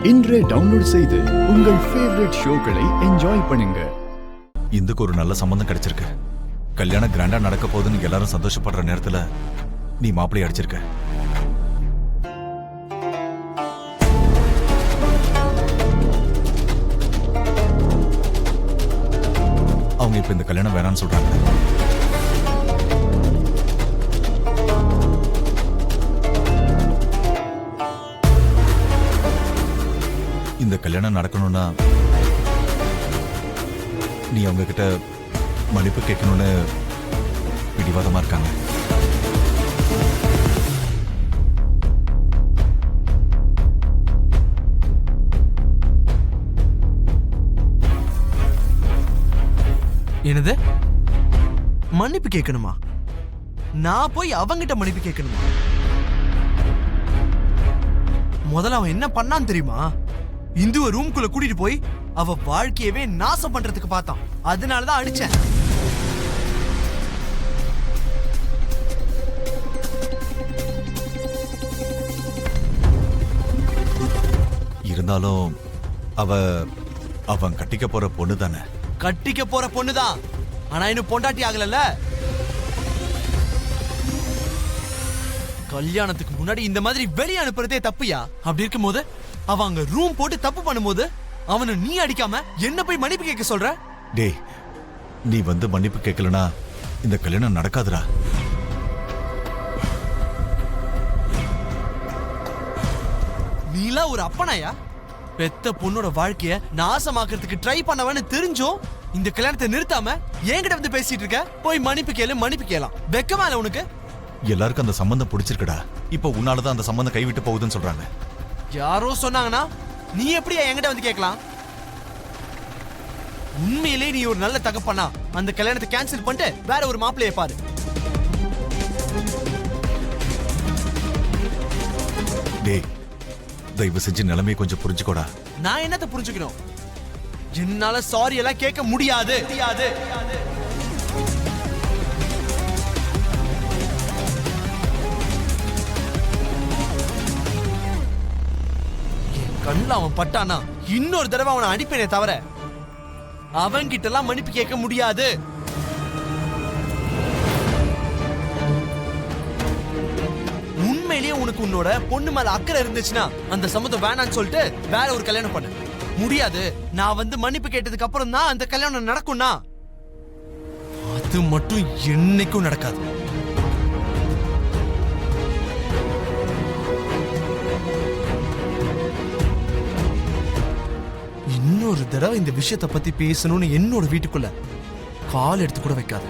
இன்றே டவுன்லோட் செய்து உங்கள் ஃபேவரட் ஷோக்களை என்ஜாய் பண்ணுங்க. இந்துக்கு ஒரு நல்ல சம்பந்தம் கிடைச்சிருக்கு. கல்யாணம் கிராண்டா நடக்க போகுதுன்னு எல்லாரும் சந்தோஷப்படுற நேரத்துல நீ மாப்பிள்ளை அடிச்சிருக்க. அவங்க இப்ப இந்த கல்யாணம் வேணான்னு சொல்றாங்க. இந்த கல்யாணம் நடக்கணும்னா நீ அவங்க கிட்ட மன்னிப்பு கேட்கணும்னு பிடிவாதமா இருக்காங்க. என்னது? மன்னிப்பு கேட்கணுமா? நான் போய் அவங்கிட்ட மன்னிப்பு கேட்கணுமா? முதல்ல அவன் என்ன பண்ணான்னு தெரியுமா? இந்துவ ரூம்குள்ள கூட்டிட்டு போய் அவ வாழ்க்கையவே நாசம் பண்றதுக்கு பார்த்தான். அதனாலதான் அடிச்சேன். இருந்தாலும் அவன் கட்டிக்க போற பொண்ணு தானே. கட்டிக்க போற பொண்ணுதான். ஆனா இன்னும் பொண்டாட்டி ஆகலல்ல. கல்யாணத்துக்கு முன்னாடி இந்த மாதிரி வெளியே அனுப்புறதே தப்புயா. அப்படி இருக்கும் போது அவன் அங்க ரூம் போட்டு தப்பு பண்ணும்போது அவனை நீ அடிக்காம என்ன போய் மன்னிப்பு கேட்க சொல்ற? டேய், நீ வந்து மன்னிப்பு கேட்கலனா இந்த கல்யாணம் நடக்காதுடா. நீலா ஒரு அப்பனாயா? பெத்த பொண்ணோட வாழ்க்கைய நாசமாக்குறதுக்கு ட்ரை பண்ணவன்னு தெரிஞ்சும் இந்த கல்யாணத்தை நிறுத்தாம என்கிட்ட வந்து பேசிட்டு இருக்க. போய் மன்னிப்பு கேளு, மன்னிப்பு கேளாம். வெக்கமா இல்ல உனக்கு? எல்லாருக்கும் அந்த சம்பந்தம் பிடிச்சிருக்குடா. இப்ப உன்னாலதான் அந்த சம்பந்தம் கைவிட்டு போகுதுன்னு சொல்றாங்க. யாரோ சொன்னாங்கன்னா நீ எப்படி என்கிட்ட வந்து கேட்கலாம்? உண்மையிலே நீ ஒரு நல்ல தகப்பனா அந்த கல்யாணத்தை கேன்சல் பண்ணிட்டு வேற ஒரு மாப்பிள்ளைய பாரு. டேய், தயவு செஞ்சு நிலைமையை கொஞ்சம் புரிஞ்சுக்கோடா. நான் என்னத்த புரிஞ்சுக்கணும்? என்னால சாரி எல்லாம் கேட்க முடியாது. கண்ணுல அவன் பட்டானா இன்னொரு தடவை அவனை அடிப்பேனே தவிர அவன் கிட்ட எல்லாம் மன்னிப்பு கேட்க முடியாது. உண்மையிலேயே உனக்கு உன்னோட பொண்ணு மேல அக்கறை இருந்துச்சுன்னா அந்த சம்மதம் வேணான்னு சொல்லிட்டு வேற ஒரு கல்யாணம் பண்ணு. முடியாது, நான் வந்து மன்னிப்பு கேட்டதுக்கு அப்புறம் தான் அந்த கல்யாணம் நடக்கும்னா அது மட்டும் என்னைக்கும் நடக்காது. இன்னொரு தடவை இந்த விஷயத்தை பத்தி பேசணும்னு என்னோட வீட்டுக்குள்ள கால் எடுத்து கூட வைக்காத.